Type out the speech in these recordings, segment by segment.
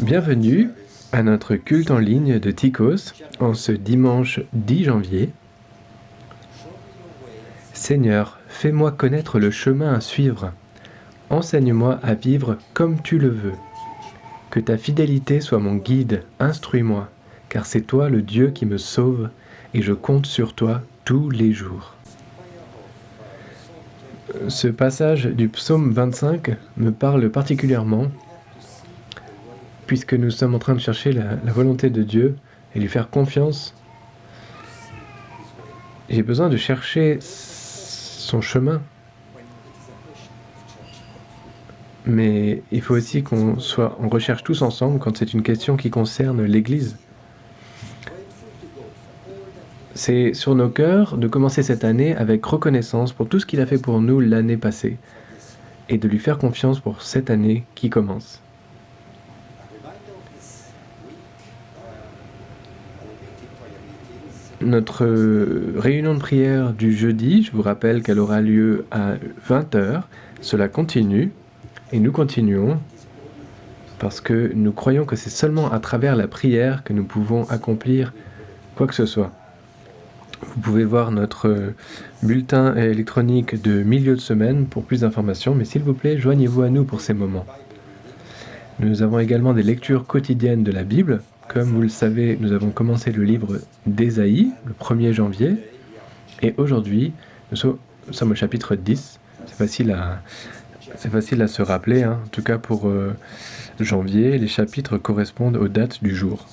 Bienvenue à notre culte en ligne de Tikos en ce dimanche 10 janvier. Seigneur, fais-moi connaître le chemin à suivre. Enseigne-moi à vivre comme tu le veux. Que ta fidélité soit mon guide, instruis-moi, car c'est toi le Dieu qui me sauve et je compte sur toi tous les jours. Ce passage du psaume 25 me parle particulièrement puisque nous sommes en train de chercher la volonté de Dieu et lui faire confiance. J'ai besoin de chercher son chemin. Mais il faut aussi qu'on recherche tous ensemble quand c'est une question qui concerne l'Église. C'est sur nos cœurs de commencer cette année avec reconnaissance pour tout ce qu'il a fait pour nous l'année passée et de lui faire confiance pour cette année qui commence. Notre réunion de prière du jeudi, je vous rappelle qu'elle aura lieu à 20h. Cela continue et nous continuons parce que nous croyons que c'est seulement à travers la prière que nous pouvons accomplir quoi que ce soit. Vous pouvez voir notre bulletin électronique de milieu de semaine pour plus d'informations, mais s'il vous plaît, joignez-vous à nous pour ces moments. Nous avons également des lectures quotidiennes de la Bible. Comme vous le savez, nous avons commencé le livre d'Ésaïe, le 1er janvier, et aujourd'hui, nous sommes au chapitre 10. C'est facile à se rappeler, hein. En tout cas pour janvier, les chapitres correspondent aux dates du jour.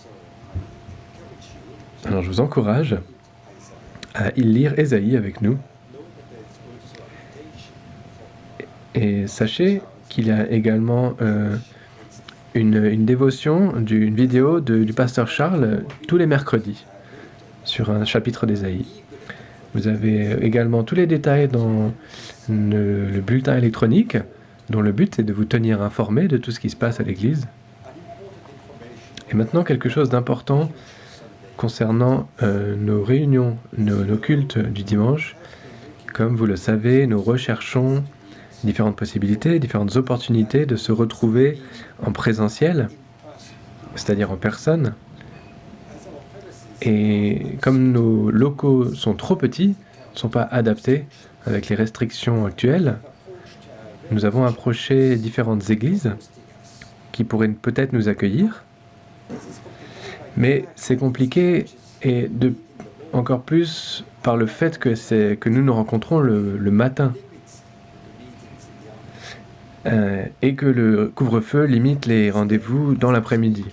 Alors je vous encourage à lire Ésaïe avec nous. Et sachez qu'il y a également une dévotion, une vidéo du pasteur Charles tous les mercredis sur un chapitre d'Ésaïe. Vous avez également tous les détails dans le bulletin électronique dont le but est de vous tenir informé de tout ce qui se passe à l'Église. Et maintenant quelque chose d'important concernant nos réunions, nos cultes du dimanche. Comme vous le savez, nous recherchons différentes possibilités, différentes opportunités de se retrouver en présentiel, c'est-à-dire en personne. Et comme nos locaux sont trop petits, ne sont pas adaptés avec les restrictions actuelles, nous avons approché différentes églises qui pourraient peut-être nous accueillir. Mais c'est compliqué et encore plus par le fait que nous rencontrons le matin. Et que le couvre-feu limite les rendez-vous dans l'après-midi.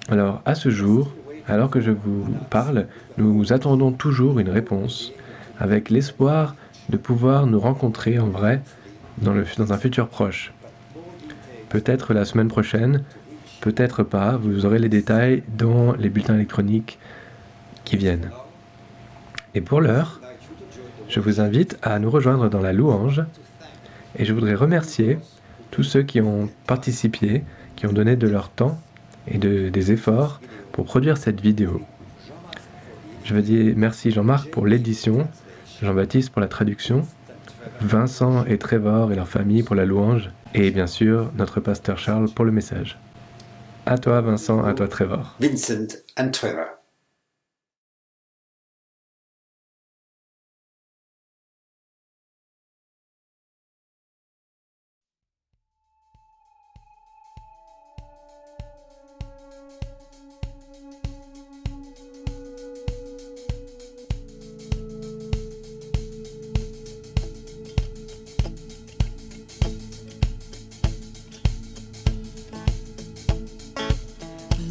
Alors, à ce jour, alors que je vous parle, nous attendons toujours une réponse, avec l'espoir de pouvoir nous rencontrer en vrai dans un futur proche. Peut-être la semaine prochaine, peut-être pas, vous aurez les détails dans les bulletins électroniques qui viennent. Et pour l'heure, je vous invite à nous rejoindre dans la louange, et je voudrais remercier tous ceux qui ont participé, qui ont donné de leur temps et des efforts pour produire cette vidéo. Je veux dire merci Jean-Marc pour l'édition, Jean-Baptiste pour la traduction, Vincent et Trevor et leur famille pour la louange, et bien sûr notre pasteur Charles pour le message. À toi Vincent, à toi Trevor. Vincent and Trevor.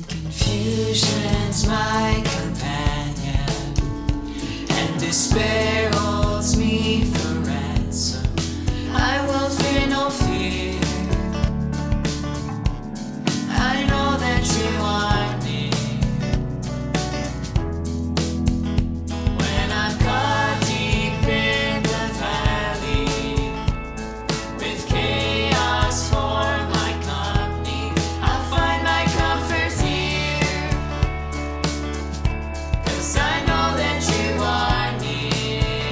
Confusion's my companion, and despair holds me for ransom. I will fear no fear. I know that you are near. When I'm caught deep in the valley, with chaos for my company, I'll find my comfort here. 'Cause I know that you are near.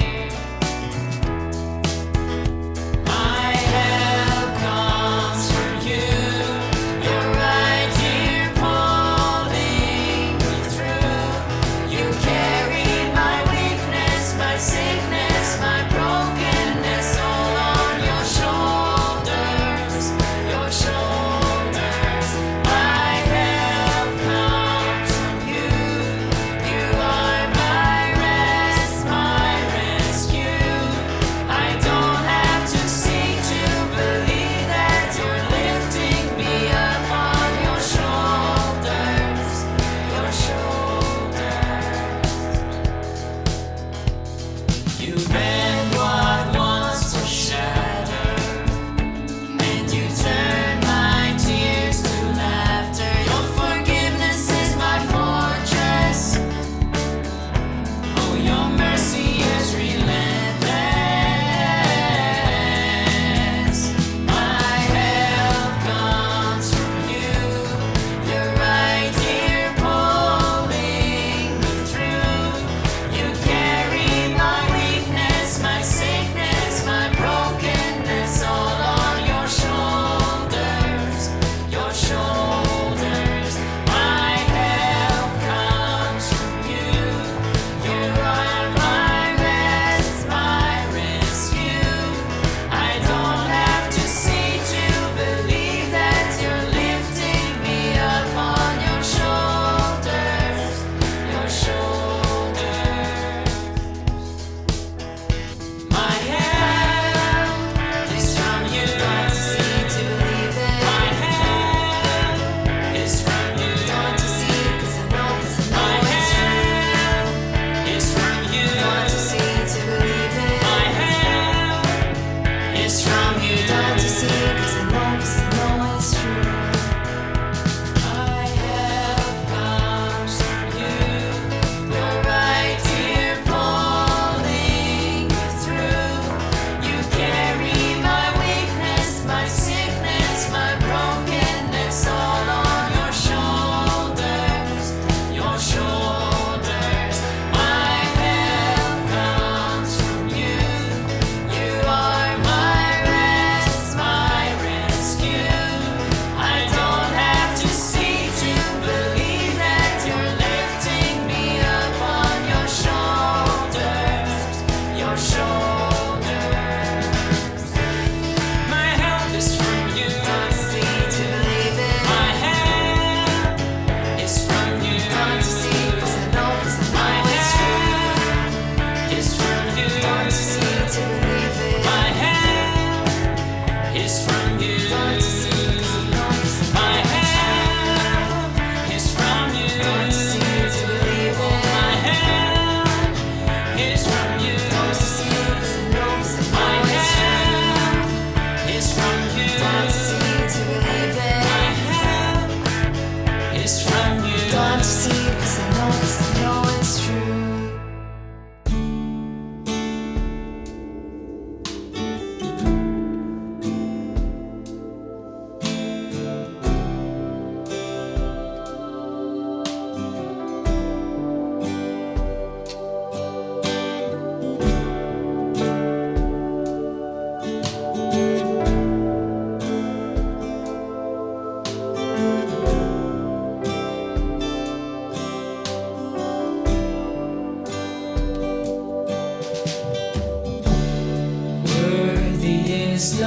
is the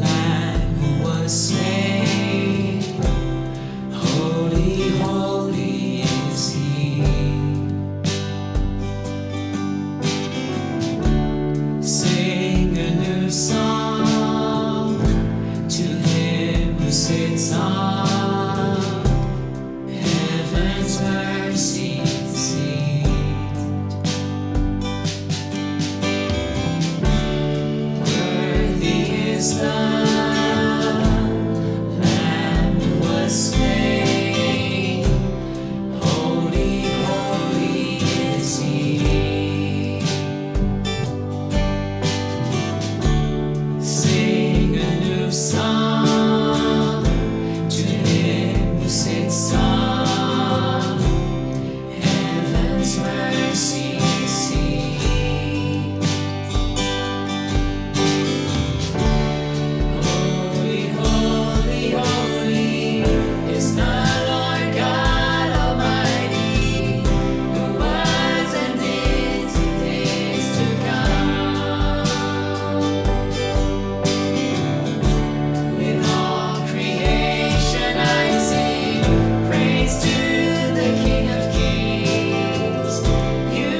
Lamb who was slain. Holy, holy is He. Sing a new song to Him who sits on heaven's mercy seat. Worthy is the Lamb who was slain. Holy, holy is He. Sing a new song to Him who sits on heaven's mercy seat. Holy, holy, holy is the Lord God Almighty, who was and is and is to come. With all creation I sing praise to the King of Kings. You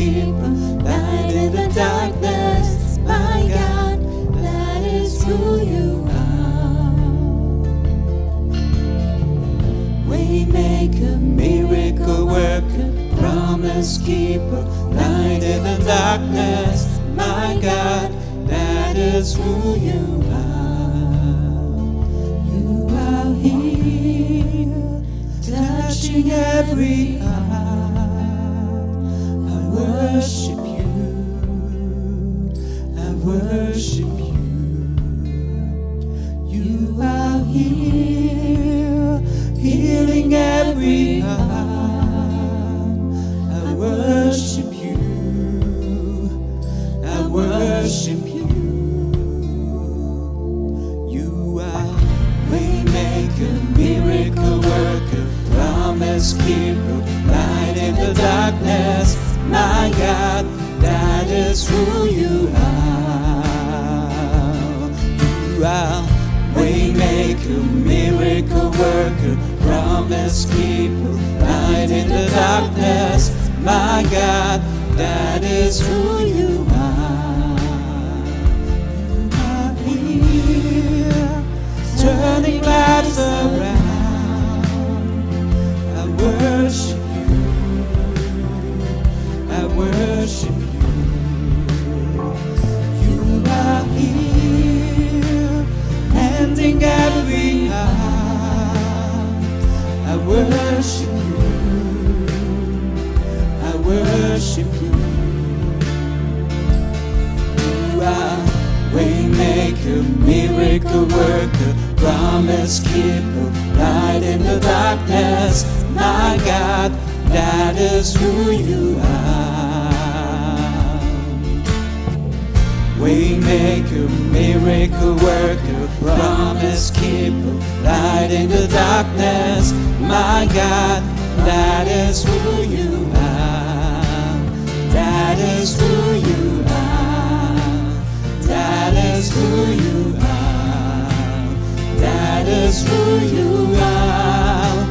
keeper, light in the darkness. My God, that is who you are. Waymaker, miracle worker, promise keeper, light in the darkness. My God, that is who you are. You are here, touching every heart. I worship you, I worship you. You are here, healing every heart. I worship you, I worship you. You are waymaker, miracle worker, promise keeper, light in the darkness. My God, that is who you are. You are waymaker, miracle worker, promise keeper, light in the darkness. My God, that is who you are. You are here, turning lives around. I worship you, I worship you. You are here, mending every heart. I worship you, I worship you. You are waymaker, miracle worker, promise keeper, light in the darkness. My God, that is who you are. Waymaker, miracle worker, promise keeper, light in the darkness. My God, that is who you are. That is who you are. That is who you are. That is who you are.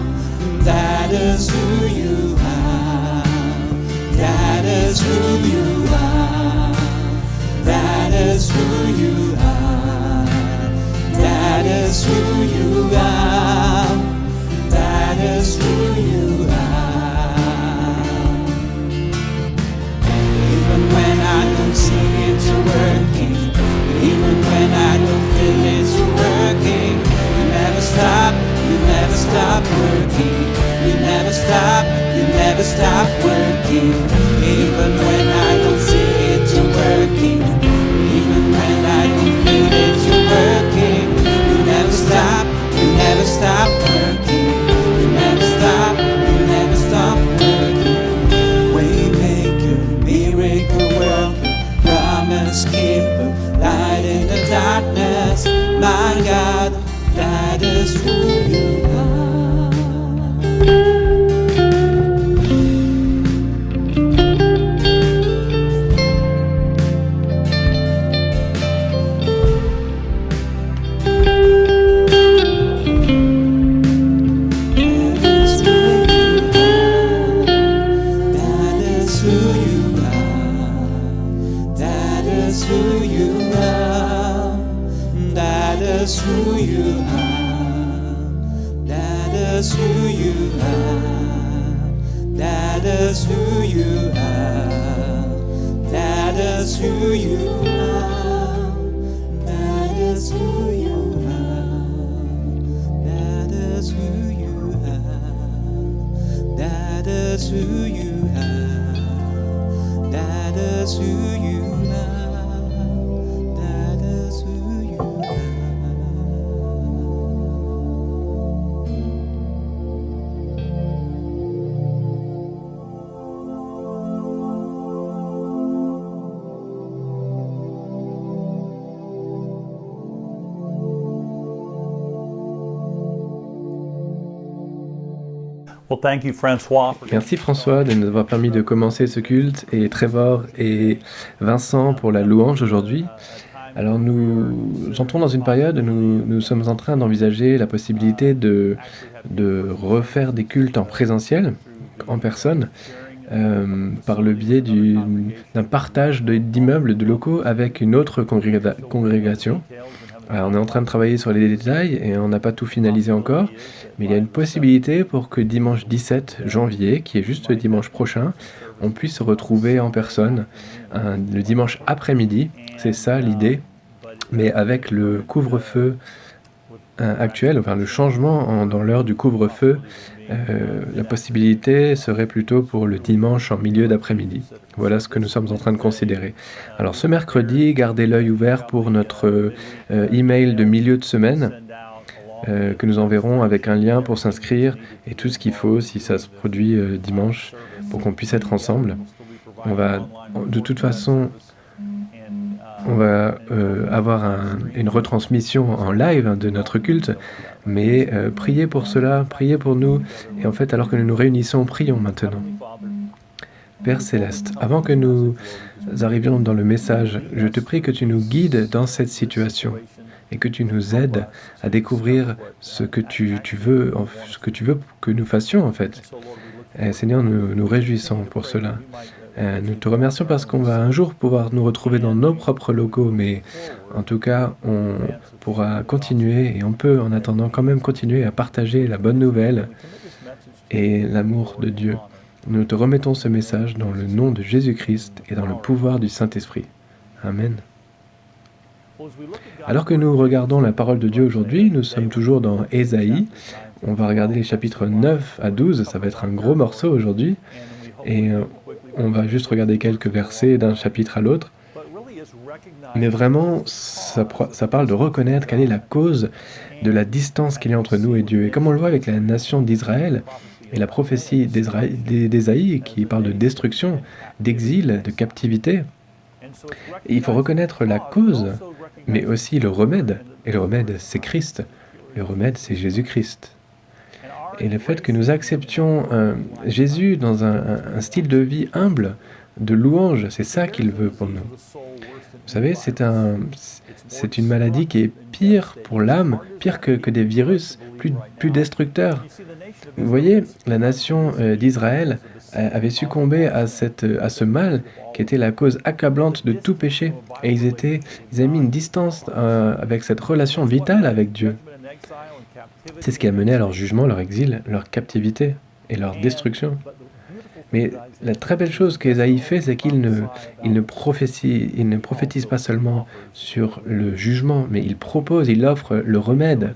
That is who you are. That is who you are. That is who you are. That is who you are. That is who you are. Even when I don't see it, you're working. Even when I don't feel it, you're working. You never stop, you never stop working. You never stop, you never stop working. Even when I don't see it, you're working. Even when I don't feel it, you're working. You never stop, you never stop working. You never stop, you never stop working. Waymaker, miracle worker, promise keeper, light in the darkness. My God, that is who you are. Merci François de nous avoir permis de commencer ce culte et Trevor et Vincent pour la louange aujourd'hui. Alors nous entrons dans une période où nous sommes en train d'envisager la possibilité de refaire des cultes en présentiel, en personne. par le biais d'un partage d'immeubles, de locaux avec une autre congrégation. On est en train de travailler sur les détails et on n'a pas tout finalisé encore, mais il y a une possibilité pour que dimanche 17 janvier, qui est juste le dimanche prochain, on puisse se retrouver en personne le dimanche après-midi. C'est ça l'idée, mais avec le couvre-feu actuel, enfin le changement dans l'heure du couvre-feu, la possibilité serait plutôt pour le dimanche en milieu d'après-midi. Voilà ce que nous sommes en train de considérer. Alors ce mercredi, gardez l'œil ouvert pour notre email de milieu de semaine que nous enverrons avec un lien pour s'inscrire et tout ce qu'il faut si ça se produit dimanche pour qu'on puisse être ensemble. On va de toute façon avoir une retransmission en live de notre culte, mais priez pour cela, priez pour nous. Et en fait, alors que nous nous réunissons, prions maintenant. Père Céleste, avant que nous arrivions dans le message, je te prie que tu nous guides dans cette situation et que tu nous aides à découvrir ce que tu veux que nous fassions en fait. Et Seigneur, nous nous réjouissons pour cela. Nous te remercions parce qu'on va un jour pouvoir nous retrouver dans nos propres locaux, mais en tout cas, on pourra continuer et on peut en attendant quand même continuer à partager la bonne nouvelle et l'amour de Dieu. Nous te remettons ce message dans le nom de Jésus-Christ et dans le pouvoir du Saint-Esprit. Amen. Alors que nous regardons la parole de Dieu aujourd'hui, nous sommes toujours dans Ésaïe. On va regarder les chapitres 9 à 12, ça va être un gros morceau aujourd'hui. Et on va juste regarder quelques versets d'un chapitre à l'autre. Mais vraiment, ça parle de reconnaître quelle est la cause de la distance qu'il y a entre nous et Dieu. Et comme on le voit avec la nation d'Israël et la prophétie d'Ésaïe qui parle de destruction, d'exil, de captivité, et il faut reconnaître la cause, mais aussi le remède. Et le remède, c'est Christ. Le remède, c'est Jésus-Christ. Et le fait que nous acceptions Jésus dans un style de vie humble, de louange, c'est ça qu'il veut pour nous. Vous savez, c'est une maladie qui est pire pour l'âme, pire que des virus, plus destructeurs. Vous voyez, la nation d'Israël avait succombé à ce mal qui était la cause accablante de tout péché. Et ils avaient mis une distance avec cette relation vitale avec Dieu. C'est ce qui a mené à leur jugement, leur exil, leur captivité et leur destruction. Mais la très belle chose qu'Ésaïe fait, c'est qu'il ne prophétise pas seulement sur le jugement, mais il offre le remède.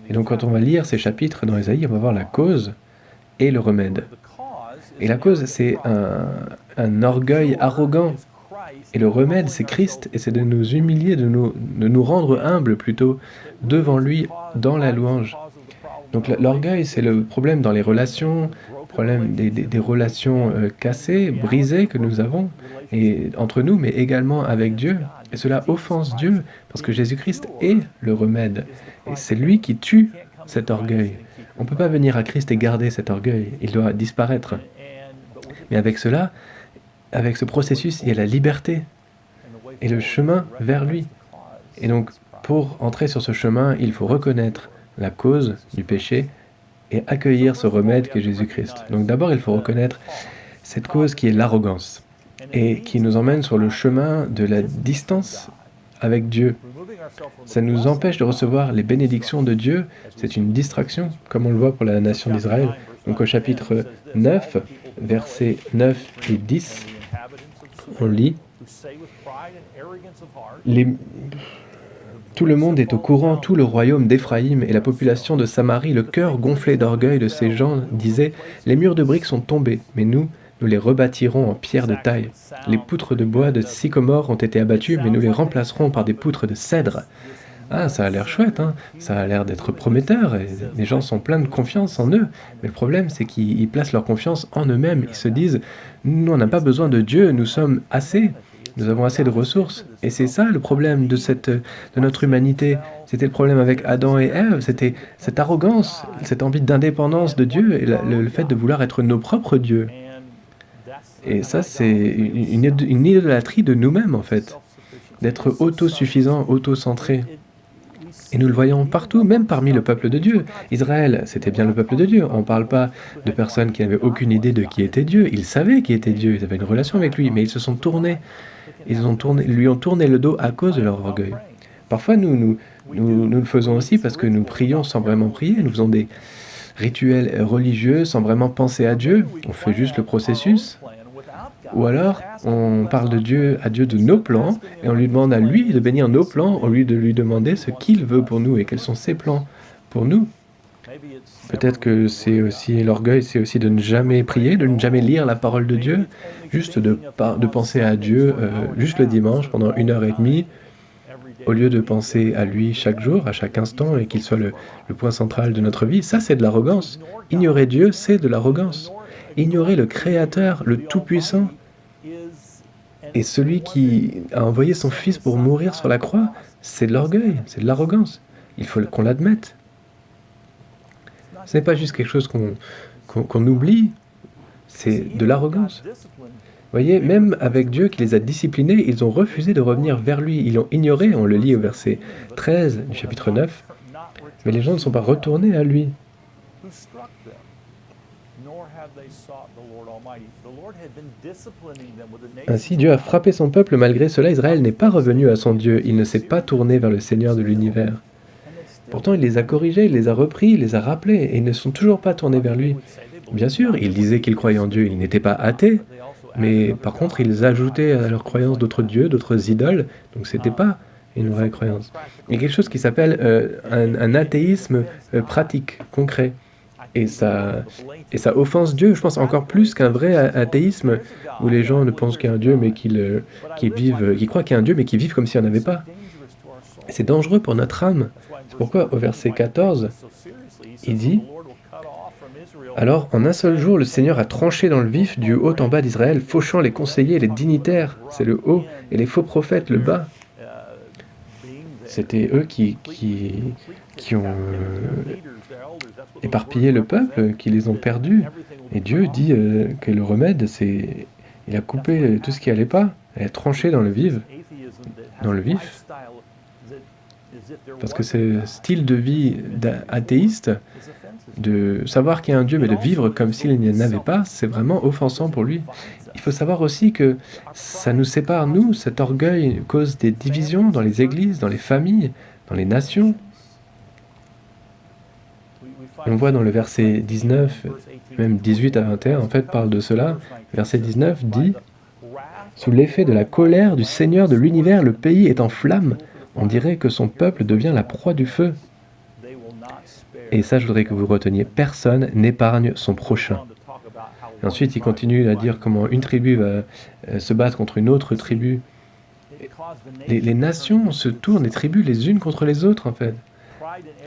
Et donc quand on va lire ces chapitres dans Ésaïe, on va voir la cause et le remède. Et la cause, c'est un orgueil arrogant. Et le remède, c'est Christ, et c'est de nous humilier, de nous rendre humbles plutôt devant lui dans la louange. Donc l'orgueil, c'est le problème dans les relations, problème des relations cassées, brisées que nous avons et entre nous, mais également avec Dieu. Et cela offense Dieu, parce que Jésus-Christ est le remède. Et c'est lui qui tue cet orgueil. On ne peut pas venir à Christ et garder cet orgueil, il doit disparaître. Mais avec cela, avec ce processus, il y a la liberté et le chemin vers lui. Et donc, pour entrer sur ce chemin, il faut reconnaître la cause du péché et accueillir ce remède qu'est Jésus-Christ. Donc d'abord, il faut reconnaître cette cause qui est l'arrogance et qui nous emmène sur le chemin de la distance avec Dieu. Ça nous empêche de recevoir les bénédictions de Dieu. C'est une distraction, comme on le voit pour la nation d'Israël. Donc au chapitre 9, versets 9 et 10, on lit Tout le monde est au courant, tout le royaume d'Éphraïm et la population de Samarie, le cœur gonflé d'orgueil de ces gens, disaient « Les murs de briques sont tombés, mais nous les rebâtirons en pierre de taille. Les poutres de bois de sycomore ont été abattues, mais nous les remplacerons par des poutres de cèdre. » Ah, ça a l'air chouette, hein. Ça a l'air d'être prometteur, et les gens sont pleins de confiance en eux. Mais le problème, c'est qu'ils placent leur confiance en eux-mêmes. Ils se disent « Nous, on n'a pas besoin de Dieu, nous sommes assez. » Nous avons assez de ressources. Et c'est ça le problème de notre humanité. C'était le problème avec Adam et Ève. C'était cette arrogance, cette envie d'indépendance de Dieu et le fait de vouloir être nos propres dieux. Et ça, c'est une idolâtrie de nous-mêmes, en fait. D'être autosuffisant, autocentré. Et nous le voyons partout, même parmi le peuple de Dieu. Israël, c'était bien le peuple de Dieu. On ne parle pas de personnes qui n'avaient aucune idée de qui était Dieu. Ils savaient qui était Dieu, ils avaient une relation avec lui, mais ils se sont tournés. Lui ont tourné le dos à cause de leur orgueil. Parfois, nous le faisons aussi parce que nous prions sans vraiment prier. Nous faisons des rituels religieux sans vraiment penser à Dieu. On fait juste le processus. Ou alors, on parle à Dieu de nos plans, et on lui demande à lui de bénir nos plans au lieu de lui demander ce qu'il veut pour nous et quels sont ses plans pour nous. Peut-être que c'est aussi l'orgueil, c'est aussi de ne jamais prier, de ne jamais lire la parole de Dieu, juste de penser à Dieu juste le dimanche pendant 1 heure et demie, au lieu de penser à lui chaque jour, à chaque instant, et qu'il soit le point central de notre vie. Ça, c'est de l'arrogance. Ignorer Dieu, c'est de l'arrogance. Ignorer le Créateur, le Tout-Puissant, et celui qui a envoyé son Fils pour mourir sur la croix, c'est de l'orgueil, c'est de l'arrogance. Il faut qu'on l'admette. Ce n'est pas juste quelque chose qu'on oublie, c'est de l'arrogance. Vous voyez, même avec Dieu qui les a disciplinés, ils ont refusé de revenir vers lui. Ils l'ont ignoré, on le lit au verset 13 du chapitre 9. Mais les gens ne sont pas retournés à lui. Ainsi, Dieu a frappé son peuple. Malgré cela, Israël n'est pas revenu à son Dieu. Il ne s'est pas tourné vers le Seigneur de l'univers. Pourtant, il les a corrigés, il les a repris, il les a rappelés, et ils ne sont toujours pas tournés vers lui. Bien sûr, ils disaient qu'ils croyaient en Dieu, ils n'étaient pas athées, mais par contre, ils ajoutaient à leur croyance d'autres dieux, d'autres idoles, donc ce n'était pas une vraie croyance. Il y a quelque chose qui s'appelle un athéisme pratique, concret. Et ça offense Dieu, je pense, encore plus qu'un vrai athéisme où les gens ne pensent qu'il y a un Dieu, mais qui croient qu'il y a un Dieu, mais qui vivent comme s'il n'y en avait pas. C'est dangereux pour notre âme. C'est pourquoi, au verset 14, il dit « Alors, en un seul jour, le Seigneur a tranché dans le vif du haut en bas d'Israël, fauchant les conseillers et les dignitaires, c'est le haut, et les faux prophètes, le bas. » C'était eux qui ont éparpillé le peuple, qui les ont perdus. Et Dieu dit que le remède, c'est... Il a coupé tout ce qui n'allait pas, il a tranché dans le vif. Parce que ce style de vie athéiste, de savoir qu'il y a un Dieu, mais de vivre comme s'il n'y en avait pas, c'est vraiment offensant pour lui. Il faut savoir aussi que ça nous sépare, nous, cet orgueil cause des divisions dans les églises, dans les familles, dans les nations. On voit dans le verset 19, même 18 à 21, en fait, parle de cela. Verset 19 dit « Sous l'effet de la colère du Seigneur de l'univers, le pays est en flammes. On dirait que son peuple devient la proie du feu. » Et ça, je voudrais que vous reteniez, personne n'épargne son prochain. Et ensuite, il continue à dire comment une tribu va se battre contre une autre tribu. Les nations se tournent, les tribus, les unes contre les autres, en fait.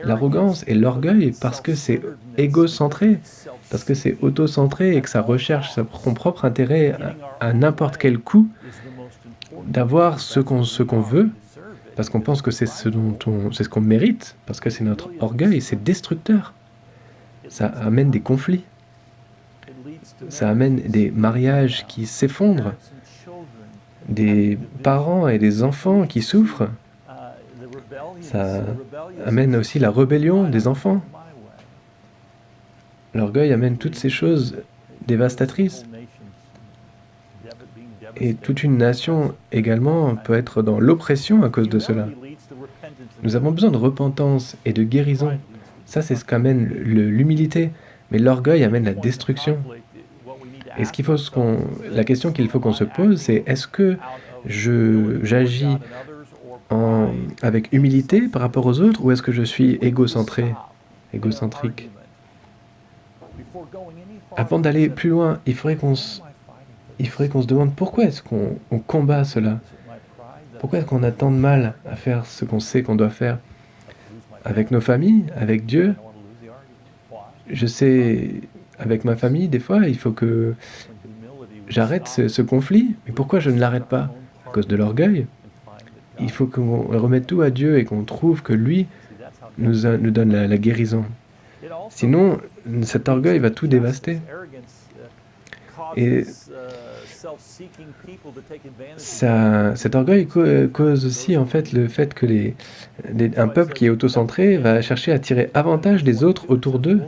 L'arrogance et l'orgueil, parce que c'est égocentré, parce que c'est autocentré et que ça recherche son propre intérêt à n'importe quel coût, d'avoir ce qu'on veut, parce qu'on pense que c'est ce qu'on mérite, parce que c'est notre orgueil, c'est destructeur. Ça amène des conflits. Ça amène des mariages qui s'effondrent, des parents et des enfants qui souffrent. Ça amène aussi la rébellion des enfants. L'orgueil amène toutes ces choses dévastatrices. Et toute une nation également peut être dans l'oppression à cause de cela. Nous avons besoin de repentance et de guérison. Ça, c'est ce qu'amène l'humilité. Mais l'orgueil amène la destruction. Et la question qu'il faut qu'on se pose, c'est est-ce que j'agis avec humilité par rapport aux autres, ou est-ce que je suis égocentrique? Avant d'aller plus loin, il faudrait qu'on se demande pourquoi est-ce qu'on combat cela? Pourquoi est-ce qu'on a tant de mal à faire ce qu'on sait qu'on doit faire? Avec nos familles, avec Dieu? Je sais, avec ma famille, des fois, il faut que j'arrête ce conflit. Mais pourquoi je ne l'arrête pas? À cause de l'orgueil. Il faut qu'on remette tout à Dieu et qu'on trouve que lui nous donne la guérison. Sinon, cet orgueil va tout dévaster. Et cet orgueil cause aussi en fait le fait que un peuple qui est autocentré va chercher à tirer avantage des autres autour d'eux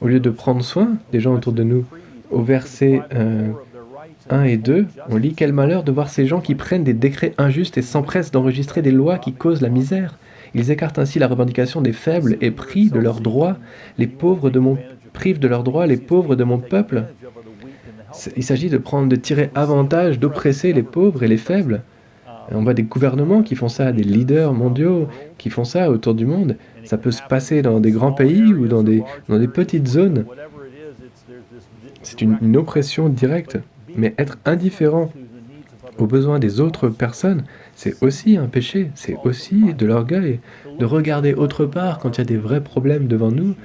au lieu de prendre soin des gens autour de nous. Au verset 1 et 2, on lit: Quel malheur de voir ces gens qui prennent des décrets injustes et s'empressent d'enregistrer des lois qui causent la misère. Ils écartent ainsi la revendication des faibles et privent de leurs droits les pauvres de mon peuple. Il s'agit de tirer avantage, d'oppresser les pauvres et les faibles. On voit des gouvernements qui font ça, des leaders mondiaux qui font ça autour du monde. Ça peut se passer dans des grands pays ou dans des petites zones. C'est une oppression directe. Mais être indifférent aux besoins des autres personnes, c'est aussi un péché, c'est aussi de l'orgueil. De regarder autre part quand il y a des vrais problèmes devant nous,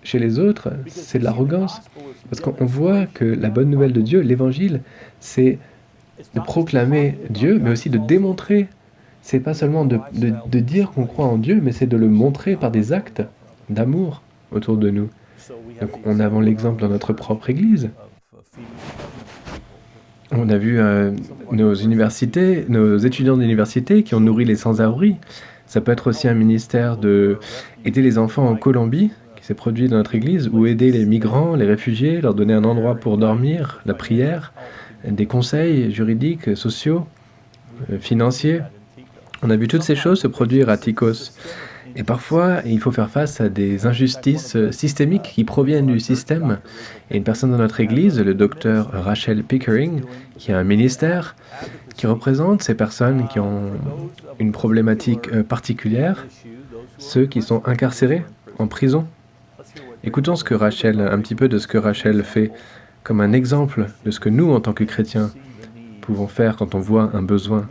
chez les autres, c'est de l'arrogance. Parce qu'on voit que la bonne nouvelle de Dieu, l'évangile, c'est de proclamer Dieu, mais aussi de démontrer. C'est pas seulement de dire qu'on croit en Dieu, mais c'est de le montrer par des actes d'amour autour de nous. Donc on a l'exemple dans notre propre Église. On a vu nos étudiants d'université qui ont nourri les sans-abri. Ça peut être aussi un ministère d'aider les enfants en Colombie, qui s'est produit dans notre Église, ou aider les migrants, les réfugiés, leur donner un endroit pour dormir, la prière, des conseils juridiques, sociaux, financiers. On a vu toutes ces choses se produire à Tychos. Et parfois, il faut faire face à des injustices systémiques qui proviennent du système. Et une personne dans notre Église, le docteur Rachel Pickering, qui a un ministère, qui représente ces personnes qui ont une problématique particulière, ceux qui sont incarcérés en prison. Écoutons un petit peu de ce que Rachel fait comme un exemple de ce que nous, en tant que chrétiens, pouvons faire quand on voit un besoin.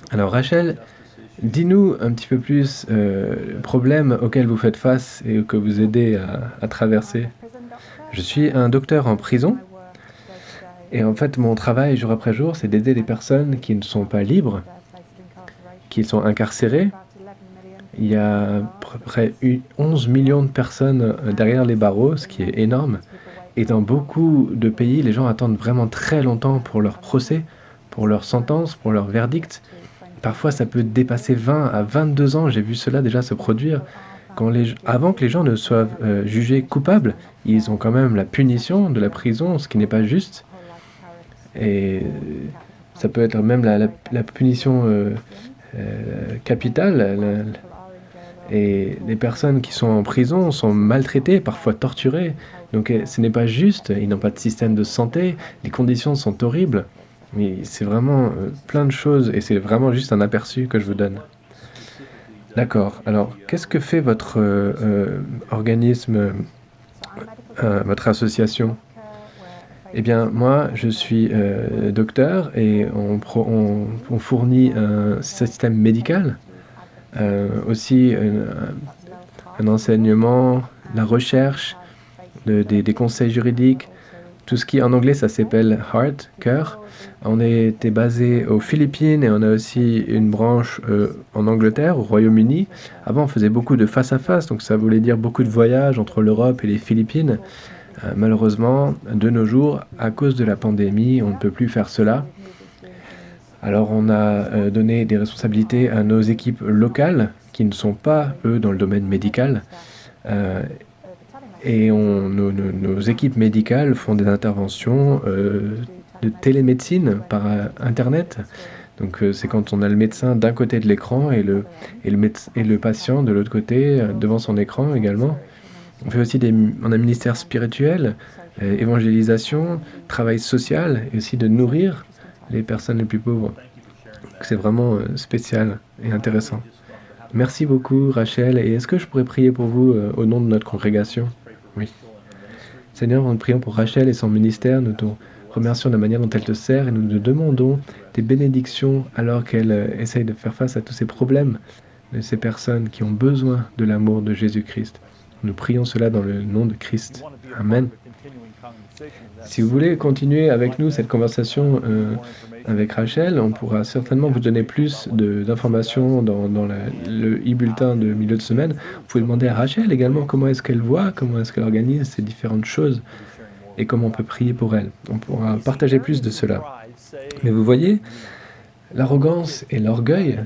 Alors Rachel, dis-nous un petit peu plus le problème auquel vous faites face et que vous aidez à traverser. Je suis un docteur en prison et en fait mon travail jour après jour, c'est d'aider les personnes qui ne sont pas libres, qui sont incarcérées. Il y a à peu près 11 millions de personnes derrière les barreaux, ce qui est énorme. Et dans beaucoup de pays, les gens attendent vraiment très longtemps pour leur procès, pour leur sentence, pour leur verdict. Parfois, ça peut dépasser 20 à 22 ans. J'ai vu cela déjà se produire. Avant que les gens ne soient jugés coupables, ils ont quand même la punition de la prison, ce qui n'est pas juste. Et ça peut être même la punition capitale. Et les personnes qui sont en prison sont maltraitées, parfois torturées. Donc ce n'est pas juste. Ils n'ont pas de système de santé. Les conditions sont horribles. Mais c'est vraiment plein de choses et c'est vraiment juste un aperçu que je vous donne. D'accord. Alors, qu'est-ce que fait votre organisme, votre association? Eh bien, moi, je suis docteur et on fournit un système médical, aussi un enseignement, la recherche, des conseils juridiques. Tout ce qui, en anglais, ça s'appelle Heart, cœur. On était basé aux Philippines et on a aussi une branche en Angleterre, au Royaume-Uni. Avant, on faisait beaucoup de face-à-face, donc ça voulait dire beaucoup de voyages entre l'Europe et les Philippines. Malheureusement, de nos jours, à cause de la pandémie, on ne peut plus faire cela. Alors, on a donné des responsabilités à nos équipes locales, qui ne sont pas, eux, dans le domaine médical. Et nos équipes médicales font des interventions de télémédecine par Internet. Donc c'est quand on a le médecin d'un côté de l'écran et le patient de l'autre côté devant son écran également. On fait aussi on a un ministère spirituel, évangélisation, travail social et aussi de nourrir les personnes les plus pauvres. C'est vraiment spécial et intéressant. Merci beaucoup Rachel. Et est-ce que je pourrais prier pour vous au nom de notre congrégation? Oui. Seigneur, nous prions pour Rachel et son ministère. Nous te remercions de la manière dont elle te sert et nous te demandons des bénédictions alors qu'elle essaye de faire face à tous ces problèmes de ces personnes qui ont besoin de l'amour de Jésus-Christ. Nous prions cela dans le nom de Christ. Amen. Si vous voulez continuer avec nous cette conversation avec Rachel. On pourra certainement vous donner plus d'informations dans le e-bulletin de milieu de semaine. Vous pouvez demander à Rachel également comment est-ce qu'elle voit, comment est-ce qu'elle organise ces différentes choses et comment on peut prier pour elle. On pourra partager plus de cela. Mais vous voyez, l'arrogance et l'orgueil,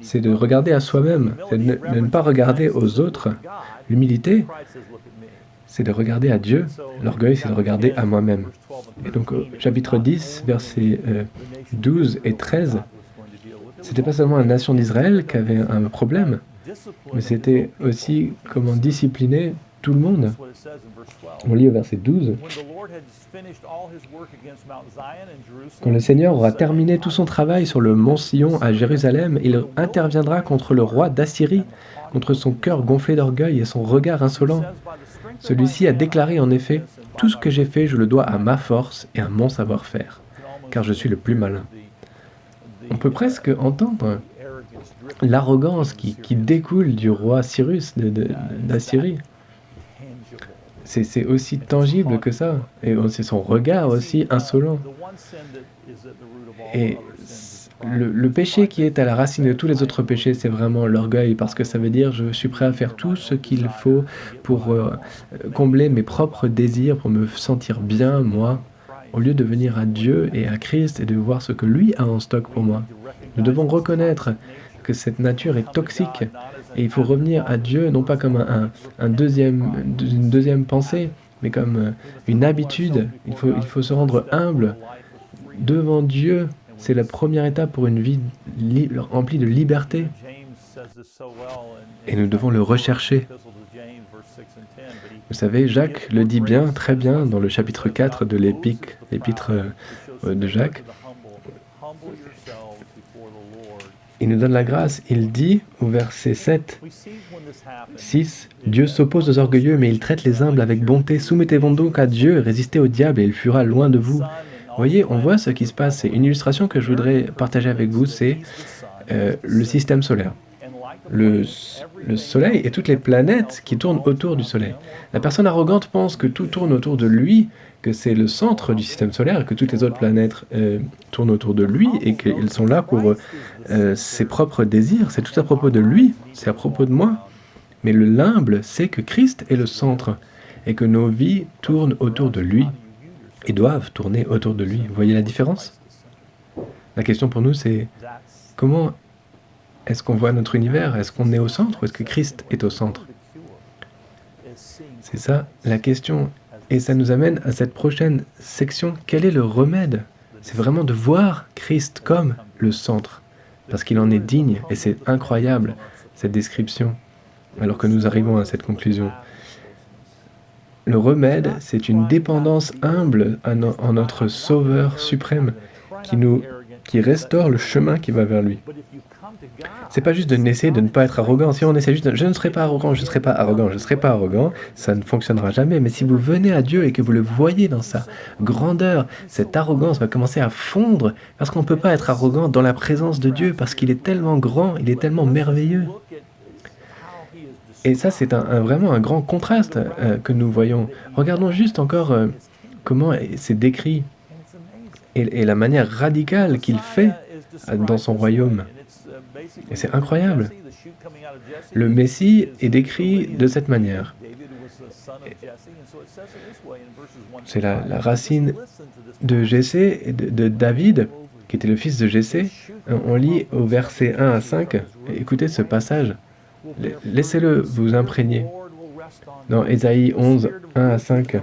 c'est de regarder à soi-même, c'est de ne pas regarder aux autres. L'humilité, c'est de regarder à Dieu. L'orgueil, c'est de regarder à moi-même. Et donc, au chapitre 10, versets 12 et 13, c'était pas seulement la nation d'Israël qui avait un problème, mais c'était aussi comment discipliner tout le monde. On lit au verset 12. Quand le Seigneur aura terminé tout son travail sur le mont Sion à Jérusalem, il interviendra contre le roi d'Assyrie, contre son cœur gonflé d'orgueil et son regard insolent. Celui-ci a déclaré en effet, « Tout ce que j'ai fait, je le dois à ma force et à mon savoir-faire, car je suis le plus malin. » On peut presque entendre l'arrogance qui découle du roi Cyrus d'Assyrie. C'est aussi tangible que ça. Et c'est son regard aussi insolent. Et le péché qui est à la racine de tous les autres péchés, c'est vraiment l'orgueil, parce que ça veut dire je suis prêt à faire tout ce qu'il faut pour combler mes propres désirs, pour me sentir bien, moi, au lieu de venir à Dieu et à Christ et de voir ce que lui a en stock pour moi. Nous devons reconnaître que cette nature est toxique et il faut revenir à Dieu non pas comme une deuxième pensée, mais comme une habitude. Il faut se rendre humble devant Dieu. C'est la première étape pour une vie remplie de liberté. Et nous devons le rechercher. Vous savez, Jacques le dit bien, très bien, dans le chapitre 4 de l'épître de Jacques. Il nous donne la grâce. Il dit, au verset 7, 6, « Dieu s'oppose aux orgueilleux, mais il traite les humbles avec bonté. Soumettez-vous donc à Dieu, résistez au diable, et il fuira loin de vous. » Vous voyez, on voit ce qui se passe. C'est une illustration que je voudrais partager avec vous, c'est le système solaire. Le Soleil et toutes les planètes qui tournent autour du Soleil. La personne arrogante pense que tout tourne autour de lui, que c'est le centre du système solaire, et que toutes les autres planètes tournent autour de lui, et qu'ils sont là pour ses propres désirs. C'est tout à propos de lui, c'est à propos de moi. Mais l'humble sait que Christ est le centre, et que nos vies tournent autour de lui, et doivent tourner autour de lui. Vous voyez la différence? La question pour nous, c'est comment est-ce qu'on voit notre univers? Est-ce qu'on est au centre ou est-ce que Christ est au centre? C'est ça la question. Et ça nous amène à cette prochaine section. Quel est le remède? C'est vraiment de voir Christ comme le centre, parce qu'il en est digne. Et c'est incroyable, cette description, alors que nous arrivons à cette conclusion. Le remède, c'est une dépendance humble en notre Sauveur suprême, qui restaure le chemin qui va vers lui. C'est pas juste d'essayer de ne pas être arrogant. Si on essaie juste de « je ne serai pas arrogant, je ne serai pas arrogant, je ne serai pas arrogant », ça ne fonctionnera jamais. Mais si vous venez à Dieu et que vous le voyez dans sa grandeur, cette arrogance va commencer à fondre, parce qu'on ne peut pas être arrogant dans la présence de Dieu, parce qu'il est tellement grand, il est tellement merveilleux. Et ça, c'est vraiment un grand contraste que nous voyons. Regardons juste encore comment c'est décrit et la manière radicale qu'il fait dans son royaume. Et c'est incroyable. Le Messie est décrit de cette manière. C'est la racine de Jessé, et de David, qui était le fils de Jessé. On lit au verset 1 à 5. Écoutez ce passage. Laissez-le vous imprégner. Dans Ésaïe 11, 1 à 5.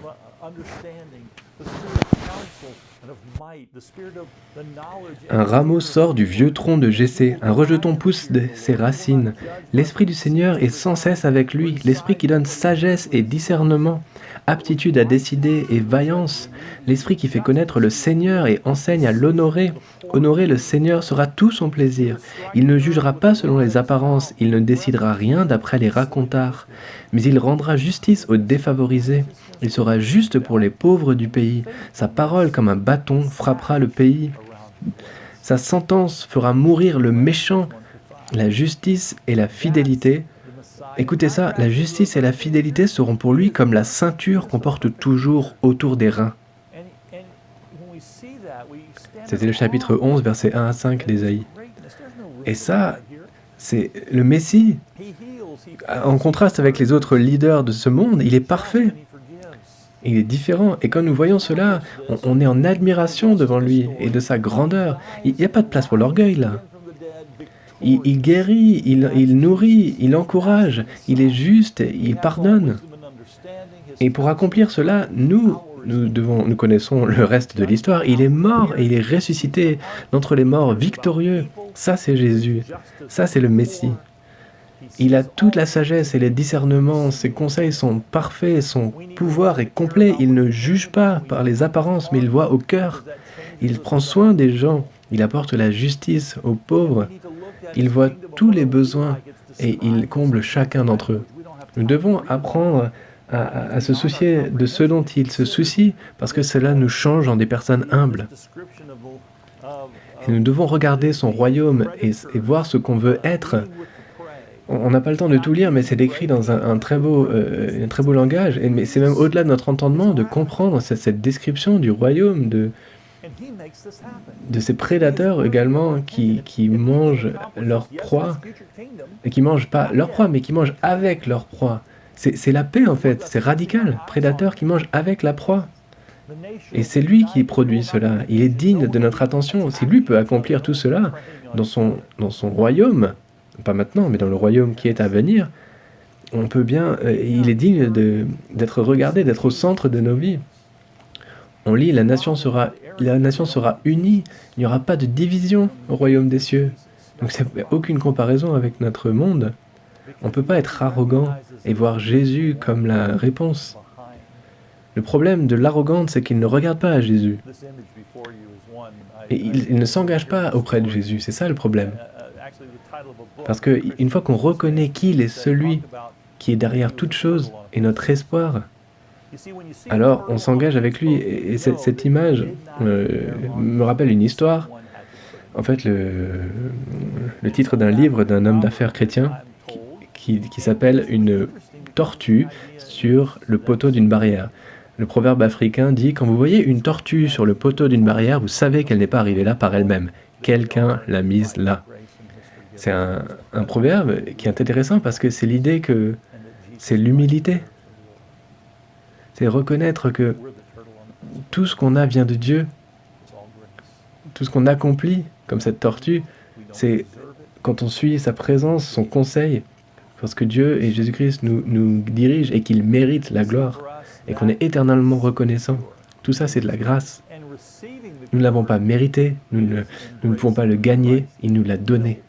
Un rameau sort du vieux tronc de Jessé, un rejeton pousse de ses racines. L'Esprit du Seigneur est sans cesse avec lui, l'Esprit qui donne sagesse et discernement, aptitude à décider et vaillance, l'Esprit qui fait connaître le Seigneur et enseigne à l'honorer. Honorer le Seigneur sera tout son plaisir. Il ne jugera pas selon les apparences, il ne décidera rien d'après les racontars, mais il rendra justice aux défavorisés. Il sera juste pour les pauvres du pays. Sa parole, comme un bâton, frappera le pays. Sa sentence fera mourir le méchant. La justice et la fidélité. Écoutez ça, la justice et la fidélité seront pour lui comme la ceinture qu'on porte toujours autour des reins. C'était le chapitre 11, versets 1 à 5 d'Ésaïe. Et ça, c'est le Messie. En contraste avec les autres leaders de ce monde, il est parfait. Il est différent. Et quand nous voyons cela, on est en admiration devant lui et de sa grandeur. Il n'y a pas de place pour l'orgueil là. Il guérit, il nourrit, il encourage, il est juste, il pardonne. Et pour accomplir cela, nous connaissons le reste de l'histoire. Il est mort et il est ressuscité d'entre les morts, victorieux. Ça, c'est Jésus. Ça, c'est le Messie. Il a toute la sagesse et les discernements. Ses conseils sont parfaits. Son pouvoir est complet. Il ne juge pas par les apparences, mais il voit au cœur. Il prend soin des gens. Il apporte la justice aux pauvres. Il voit tous les besoins et il comble chacun d'entre eux. Nous devons apprendre à se soucier de ce dont il se soucie, parce que cela nous change en des personnes humbles. Et nous devons regarder son royaume et voir ce qu'on veut être. On n'a pas le temps de tout lire, mais c'est décrit dans un très beau langage. Mais c'est même au-delà de notre entendement de comprendre cette description du royaume, de ces prédateurs également qui mangent leur proie, et qui mangent pas leur proie, mais qui mangent avec leur proie. C'est la paix en fait, c'est radical. Prédateur qui mange avec la proie. Et c'est lui qui produit cela. Il est digne de notre attention. Si lui peut accomplir tout cela dans son royaume, pas maintenant, mais dans le royaume qui est à venir, on peut bien. Il est digne d'être regardé, d'être au centre de nos vies. On lit, la nation sera unie. Il n'y aura pas de division au royaume des cieux. Donc c'est aucune comparaison avec notre monde. On ne peut pas être arrogant et voir Jésus comme la réponse. Le problème de l'arrogante, c'est qu'il ne regarde pas à Jésus. Et il ne s'engage pas auprès de Jésus, c'est ça le problème. Parce qu'une fois qu'on reconnaît qu'il est celui qui est derrière toute chose et notre espoir, alors on s'engage avec lui. Et cette image me rappelle une histoire. En fait, le titre d'un livre d'un homme d'affaires chrétien qui s'appelle « Une tortue sur le poteau d'une barrière ». Le proverbe africain dit « Quand vous voyez une tortue sur le poteau d'une barrière, vous savez qu'elle n'est pas arrivée là par elle-même. Quelqu'un l'a mise là. » C'est un proverbe qui est intéressant parce que c'est l'idée que c'est l'humilité. C'est reconnaître que tout ce qu'on a vient de Dieu. Tout ce qu'on accomplit, comme cette tortue, c'est quand on suit sa présence, son conseil, parce que Dieu et Jésus-Christ nous dirigent et qu'il mérite la gloire et qu'on est éternellement reconnaissant. Tout ça, c'est de la grâce. Nous ne l'avons pas mérité, nous ne pouvons pas le gagner, il nous l'a donné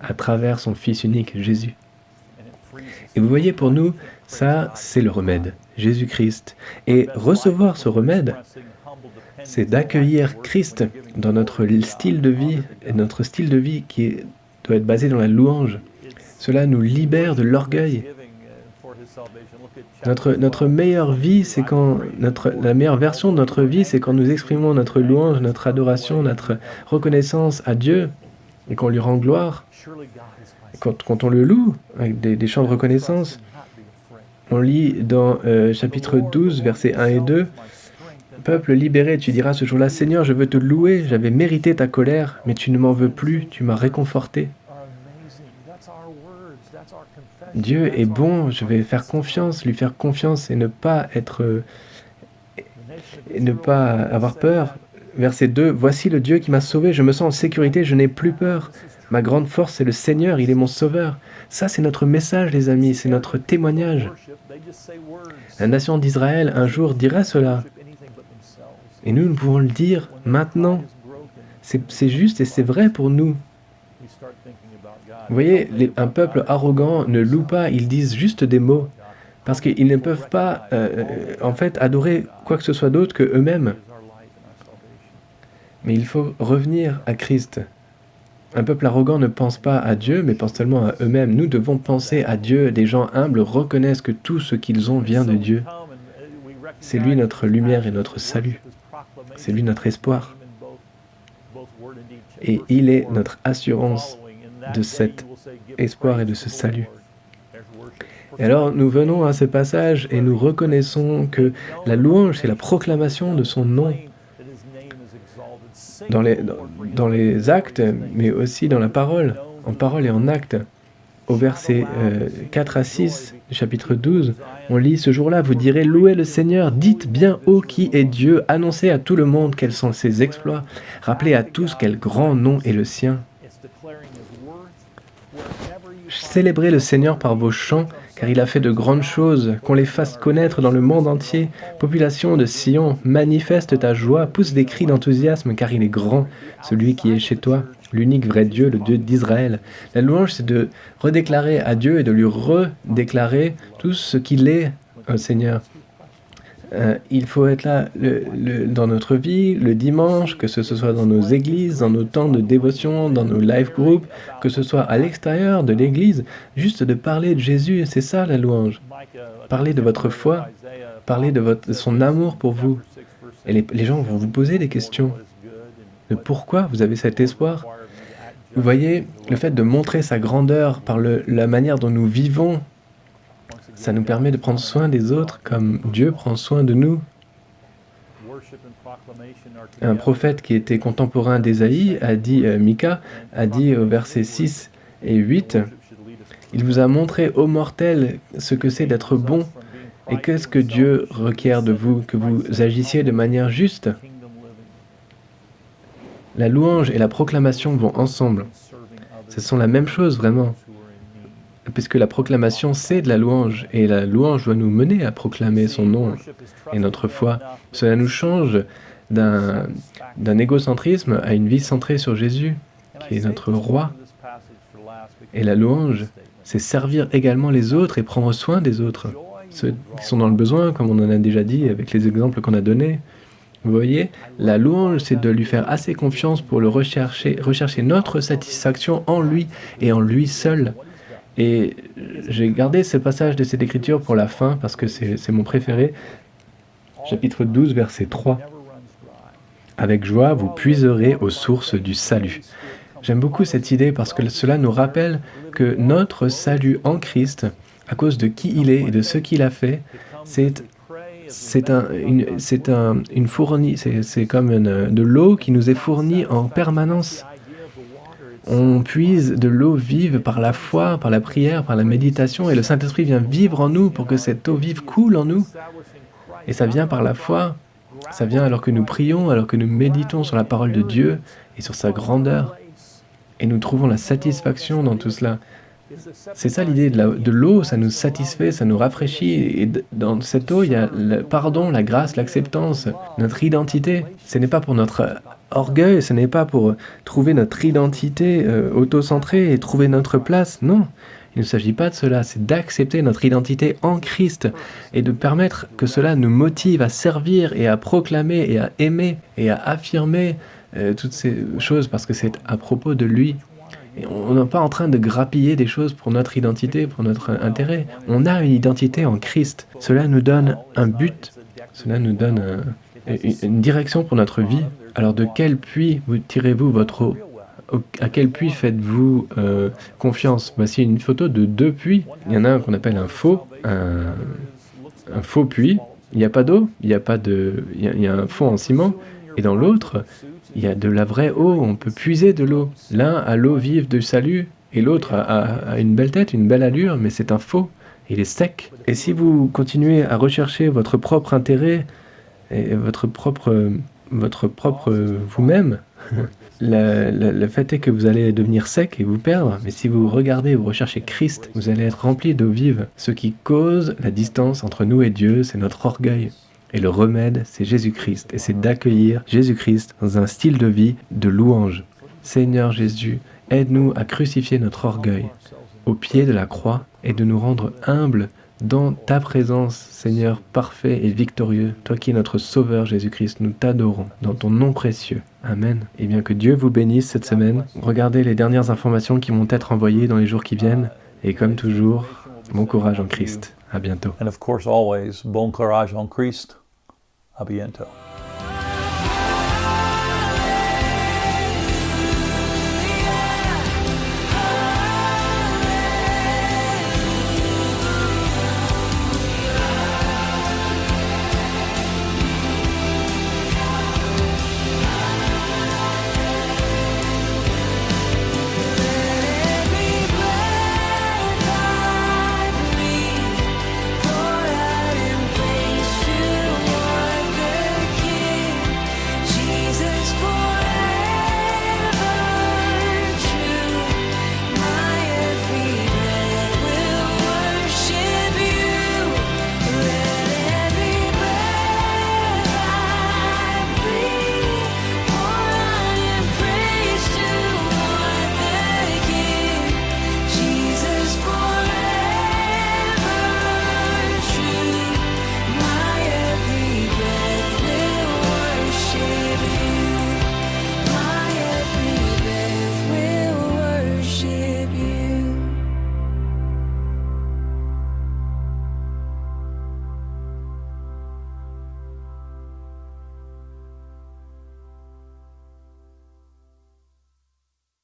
à travers son Fils unique, Jésus. Et vous voyez, pour nous, ça, c'est le remède, Jésus-Christ. Et recevoir ce remède, c'est d'accueillir Christ dans notre style de vie, et notre style de vie doit être basé dans la louange. Cela nous libère de l'orgueil. Notre meilleure vie, c'est quand la meilleure version de notre vie, c'est quand nous exprimons notre louange, notre adoration, notre reconnaissance à Dieu et qu'on lui rend gloire. Quand on le loue avec des chants de reconnaissance, on lit dans chapitre 12, versets 1 et 2, « Peuple libéré, tu diras ce jour-là, Seigneur, je veux te louer, j'avais mérité ta colère, mais tu ne m'en veux plus, tu m'as réconforté. » Dieu est bon, je vais faire confiance, lui faire confiance et ne pas avoir peur. Verset 2, « Voici le Dieu qui m'a sauvé, je me sens en sécurité, je n'ai plus peur. Ma grande force, c'est le Seigneur, il est mon sauveur. » Ça, c'est notre message, les amis, c'est notre témoignage. La nation d'Israël, un jour, dirait cela. Et nous pouvons le dire maintenant. C'est juste et c'est vrai pour nous. Vous voyez, un peuple arrogant ne loue pas, ils disent juste des mots. Parce qu'ils ne peuvent pas, en fait, adorer quoi que ce soit d'autre que eux-mêmes. Mais il faut revenir à Christ. Un peuple arrogant ne pense pas à Dieu, mais pense seulement à eux-mêmes. Nous devons penser à Dieu. Des gens humbles reconnaissent que tout ce qu'ils ont vient de Dieu. C'est lui notre lumière et notre salut. C'est lui notre espoir. Et il est notre assurance de cet espoir et de ce salut. Et alors nous venons à ce passage et nous reconnaissons que la louange, c'est la proclamation de son nom. dans les actes, mais aussi dans la parole, en parole et en acte. Au verset 4 à 6 du chapitre 12, on lit « Ce jour-là, vous direz, louez le Seigneur, dites bien haut qui est Dieu, annoncez à tout le monde quels sont ses exploits, rappelez à tous quel grand nom est le sien. Célébrez le Seigneur par vos chants, car il a fait de grandes choses, qu'on les fasse connaître dans le monde entier. Population de Sion, manifeste ta joie, pousse des cris d'enthousiasme, car il est grand, celui qui est chez toi, l'unique vrai Dieu, le Dieu d'Israël. » La louange, c'est de redéclarer à Dieu et de lui redéclarer tout ce qu'il est, Seigneur. Il faut être là dans notre vie, le dimanche, que ce soit dans nos églises, dans nos temps de dévotion, dans nos live groups, que ce soit à l'extérieur de l'église, juste de parler de Jésus, c'est ça la louange. Parler de votre foi, parler de son amour pour vous. Et les gens vont vous poser des questions. De pourquoi vous avez cet espoir? Vous voyez, le fait de montrer sa grandeur par la manière dont nous vivons, ça nous permet de prendre soin des autres comme Dieu prend soin de nous. Un prophète qui était contemporain d'Ésaïe a dit, Mika, a dit au verset 6 et 8, « Il vous a montré, ô mortels, ce que c'est d'être bon, et qu'est-ce que Dieu requiert de vous, que vous agissiez de manière juste. » La louange et la proclamation vont ensemble. Ce sont la même chose, vraiment. Puisque la proclamation, c'est de la louange, et la louange doit nous mener à proclamer son nom et notre foi. Cela nous change d'un égocentrisme à une vie centrée sur Jésus, qui est notre roi. Et la louange, c'est servir également les autres et prendre soin des autres, ceux qui sont dans le besoin, comme on en a déjà dit avec les exemples qu'on a donnés. Vous voyez, la louange, c'est de lui faire assez confiance pour le rechercher notre satisfaction en lui et en lui seul. Et j'ai gardé ce passage de cette écriture pour la fin parce que c'est mon préféré. Chapitre 12, verset 3. « Avec joie, vous puiserez aux sources du salut. » J'aime beaucoup cette idée parce que cela nous rappelle que notre salut en Christ, à cause de qui il est et de ce qu'il a fait, c'est comme de l'eau qui nous est fournie en permanence. On puise de l'eau vive par la foi, par la prière, par la méditation, et le Saint-Esprit vient vivre en nous pour que cette eau vive coule en nous. Et ça vient par la foi, ça vient alors que nous prions, alors que nous méditons sur la parole de Dieu et sur sa grandeur. Et nous trouvons la satisfaction dans tout cela. C'est ça l'idée de l'eau, ça nous satisfait, ça nous rafraîchit. Et dans cette eau, il y a le pardon, la grâce, l'acceptance, notre identité. Ce n'est pas pour notre orgueil, ce n'est pas pour trouver notre identité auto-centrée et trouver notre place. Non, il ne s'agit pas de cela, c'est d'accepter notre identité en Christ et de permettre que cela nous motive à servir et à proclamer et à aimer et à affirmer toutes ces choses parce que c'est à propos de lui. Et on n'est pas en train de grappiller des choses pour notre identité, pour notre intérêt. On a une identité en Christ. Cela nous donne un but, cela nous donne une direction pour notre vie. Alors de quel puits vous tirez-vous votre eau? À quel puits faites-vous confiance? Voici une photo de deux puits. Il y en a un qu'on appelle un faux puits. Il n'y a pas d'eau, il y a un fond en ciment. Et dans l'autre, il y a de la vraie eau, on peut puiser de l'eau. L'un a l'eau vive du salut, et l'autre a une belle tête, une belle allure, mais c'est un faux, il est sec. Et si vous continuez à rechercher votre propre intérêt, et votre propre vous-même, le fait est que vous allez devenir sec et vous perdre, mais si vous regardez, vous recherchez Christ, vous allez être rempli d'eau vive. Ce qui cause la distance entre nous et Dieu, c'est notre orgueil. Et le remède, c'est Jésus-Christ. Et c'est d'accueillir Jésus-Christ dans un style de vie de louange. Seigneur Jésus, aide-nous à crucifier notre orgueil au pied de la croix et de nous rendre humbles dans ta présence, Seigneur parfait et victorieux. Toi qui es notre Sauveur Jésus-Christ, nous t'adorons dans ton nom précieux. Amen. Et bien que Dieu vous bénisse cette semaine. Regardez les dernières informations qui vont être envoyées dans les jours qui viennent. Et comme toujours, bon courage en Christ. À bientôt. And of course, always, bon courage en Christ. A bientôt.